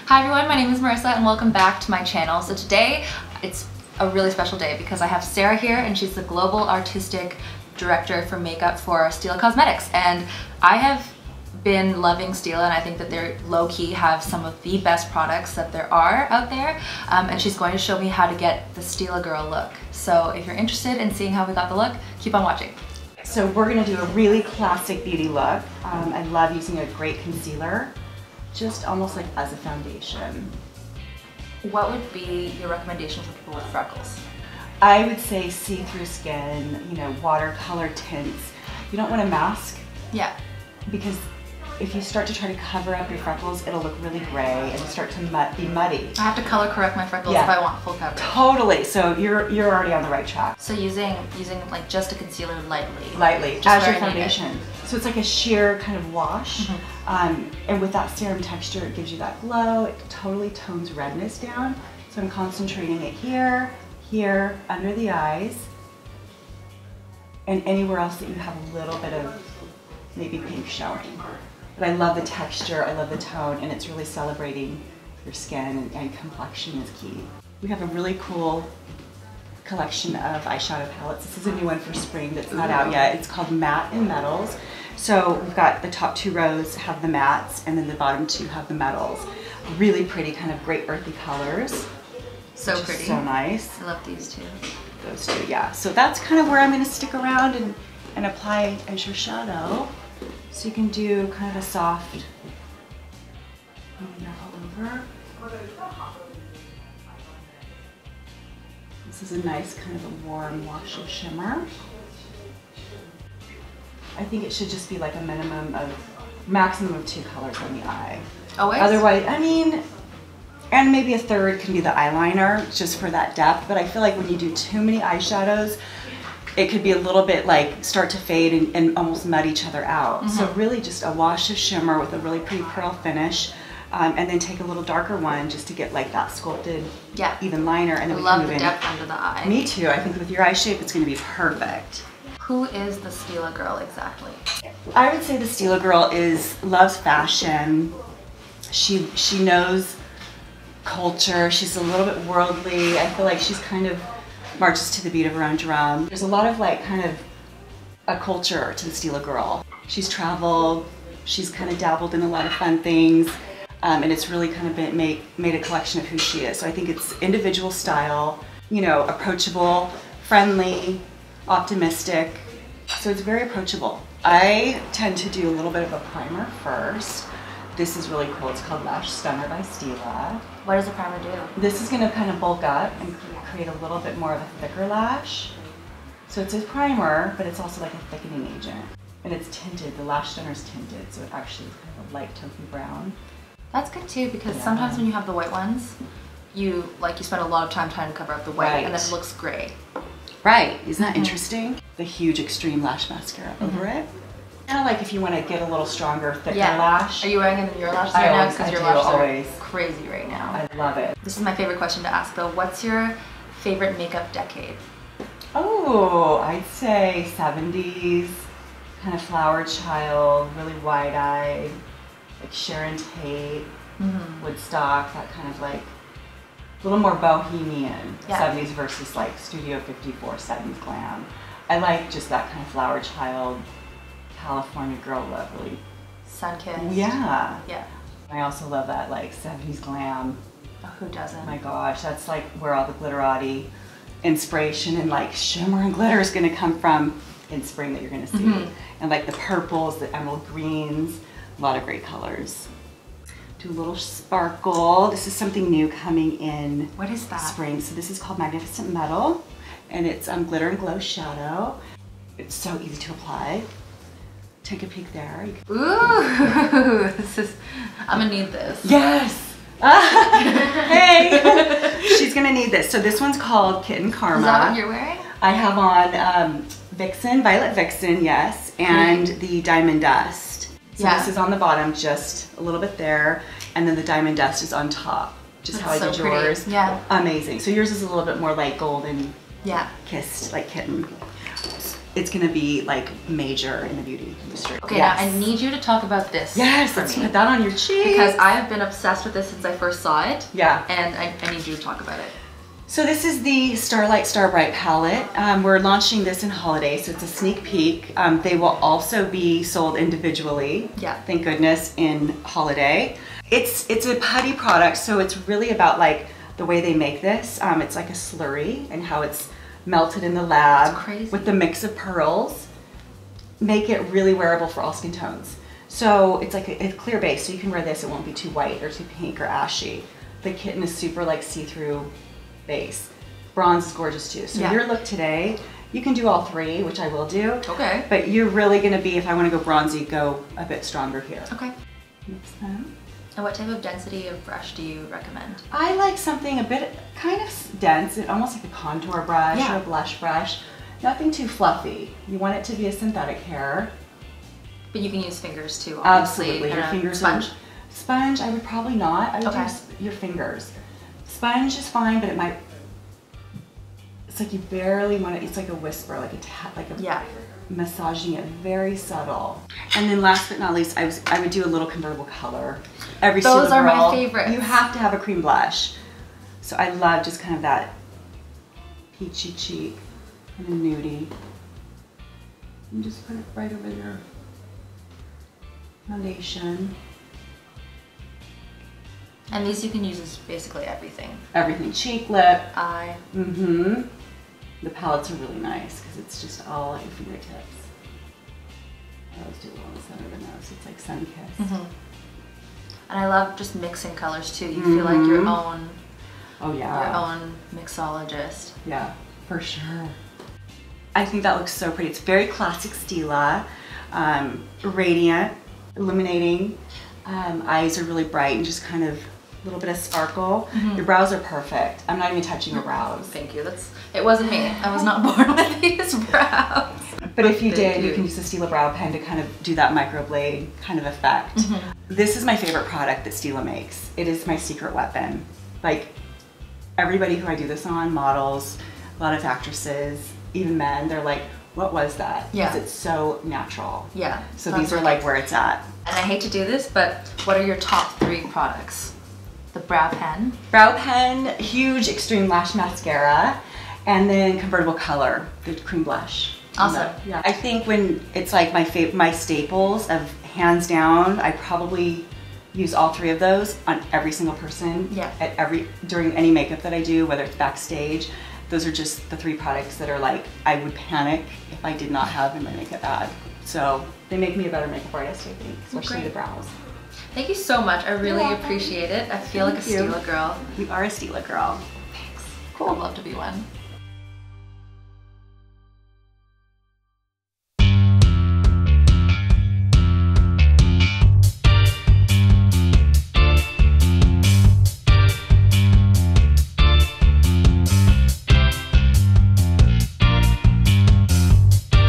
Hi everyone, my name is Marissa and welcome back to my channel. So today it's a really special day because I have Sarah here and she's the Global Artistic Director for Makeup for Stila Cosmetics. And I have been loving Stila and I think that they low-key have some of the best products that there are out there. And she's going to show me how to get the Stila Girl look. So if you're interested in seeing how we got the look, keep on watching. So we're going to do a really classic beauty look. I love using a great concealer, just almost like as a foundation. What would be your recommendation for people with freckles? I would say see-through skin, you know, watercolor tints. You don't want to mask. Yeah. Because if you start to try to cover up your freckles, it'll look really gray and start to be muddy. I have to color correct my freckles if I want full coverage. Totally. So you're already on the right track. So using like just a concealer lightly. Lightly, as your foundation. So it's like a sheer kind of wash. And with that serum texture, it gives you that glow. It totally tones redness down. So I'm concentrating it here, here, under the eyes, and anywhere else that you have a little bit of maybe pink showing. But I love the texture, I love the tone, and it's really celebrating your skin and complexion is key. We have a really cool collection of eyeshadow palettes. This is a new one for spring that's not out yet. It's called Matte and Metals. So we've got the top two rows have the mattes and then the bottom two have the metals. Really pretty, kind of great earthy colors. So pretty. So nice. I love these two. Those two, yeah. So that's kind of where I'm going to stick around and apply as your shadow. So you can do kind of a soft all over. This is a nice kind of a warm wash of shimmer. I think it should just be like a maximum of 2 colors on the eye. Always? Otherwise, I mean, and maybe a third can be the eyeliner just for that depth, but I feel like when you do too many eyeshadows, it could be a little bit like start to fade and almost mud each other out. So really just a wash of shimmer with a really pretty pearl finish, and then take a little darker one just to get like that sculpted even liner. And then I love the depth under the eye. Me too. I think with your eye shape it's going to be perfect. Who is the Stila Girl exactly? I would say the Stila Girl loves fashion. She knows culture. She's a little bit worldly. I feel like she's kind of marches to the beat of her own drum. There's a lot of like kind of a culture to the Stila Girl. She's traveled, she's kind of dabbled in a lot of fun things, and it's really kind of made a collection of who she is. So I think it's individual style, you know, approachable, friendly, optimistic. So it's very approachable. I tend to do a little bit of a primer first. This is really cool. It's called Lash Stunner by Stila. What does the primer do? This is going to kind of bulk up and create a little bit more of a thicker lash. So it's a primer, but it's also like a thickening agent. And it's tinted. The lash stunner is tinted, so it actually is kind of a light taupey brown. That's good too, because sometimes when you have the white ones, you spend a lot of time trying to cover up the white, and then it looks gray. Right. Isn't that interesting? The huge extreme lash mascara over it. Kind of like if you want to get a little stronger, thicker lash. Are you wearing it in your lashes right now? Because your lashes are crazy right now. I love it. This is my favorite question to ask though. What's your favorite makeup decade? Oh, I'd say 70s, kind of flower child, really wide-eyed, like Sharon Tate, Woodstock, that kind of like a little more bohemian 70s versus like Studio 54 70s glam. I like just that kind of flower child, California girl look, really sun-kissed. Yeah. Yeah. I also love that like 70s glam. Oh, who doesn't? Oh my gosh, that's like where all the glitterati inspiration and like shimmer and glitter is going to come from in spring that you're going to see. And like the purples, the emerald greens, a lot of great colors. Do a little sparkle. This is something new coming in. What is that? Spring. So this is called Magnificent Metal, and it's Glitter and Glow Shadow. It's so easy to apply. Take a peek there. Ooh, I'm gonna need this. Yes. Hey, she's gonna need this. So this one's called Kitten Karma. Is that what you're wearing? I have on Vixen, Violet Vixen, yes, and the Diamond Dust. So this is on the bottom, just a little bit there, and then the Diamond Dust is on top. Just how I did yours. Yeah. Amazing. So yours is a little bit more like golden kissed, like kitten. it's gonna be like major in the beauty industry. Okay, now I need you to talk about this. Yes, let's put that on your cheek. Because I have been obsessed with this since I first saw it. Yeah. And I need you to talk about it. So this is the Starlight Starbright palette. We're launching this in holiday, so it's a sneak peek. They will also be sold individually. Yeah. Thank goodness, in holiday. It's a putty product, so it's really about like the way they make this. It's like a slurry and how it's melted in the lab. It's crazy. With the mix of pearls. Make it really wearable for all skin tones. So it's like a clear base, so you can wear this, it won't be too white or too pink or ashy. The kitten is super like see-through base. Bronze is gorgeous too. So your look today, you can do all three, which I will do. Okay. But you're really gonna be, if I wanna go bronzy, go a bit stronger here. Okay. Mix them. And what type of density of brush do you recommend? I like something a bit kind of dense, almost like a contour brush or a blush brush. Nothing too fluffy. You want it to be a synthetic hair. But you can use fingers too, obviously. Absolutely. Your fingers. Sponge? Sponge, I would probably not. I would use your fingers. Sponge is fine, but it might, it's like you barely want it, it's like a whisper, like a tap, like a massaging it, very subtle. And then last but not least, I would do a little convertible color. Every Stila Those are girl, my favorites. You have to have a cream blush. So I love just kind of that peachy cheek and a nudie. And just put it right over your foundation. And these you can use as basically everything. Everything, cheek, lip. Eye. Mm-hmm. The palettes are really nice because it's just all at your fingertips. I always do it on the center of the nose. It's like sun-kissed. And I love just mixing colors too. You feel like your own. Oh yeah. Your own mixologist. Yeah, for sure. I think that looks so pretty. It's very classic Stila, radiant, illuminating. Eyes are really bright and just kind of a little bit of sparkle. Your brows are perfect. I'm not even touching your brows. Thank you. It wasn't me. I was not born with these brows. But if you did, you can use the Stila brow pen to kind of do that microblade kind of effect. This is my favorite product that Stila makes. It is my secret weapon. Like everybody who I do this on, models, a lot of actresses, even men, they're like, what was that? Yeah. Because it's so natural. Yeah. So these are like where it's at. And I hate to do this, but what are your top 3 products? The brow pen. Brow pen, huge extreme lash mascara, and then convertible color, the cream blush. Awesome. Yeah. I think when it's like my staples of hands down, I probably use all 3 of those on every single person. Yeah. During any makeup that I do, whether it's backstage. Those are just the 3 products that are like, I would panic if I did not have in my makeup bag. So they make me a better makeup artist, I think, especially the brows. Thank you so much. I really appreciate it. I feel like a Stila girl. You are a Stila girl. Thanks. Cool. I'd love to be one.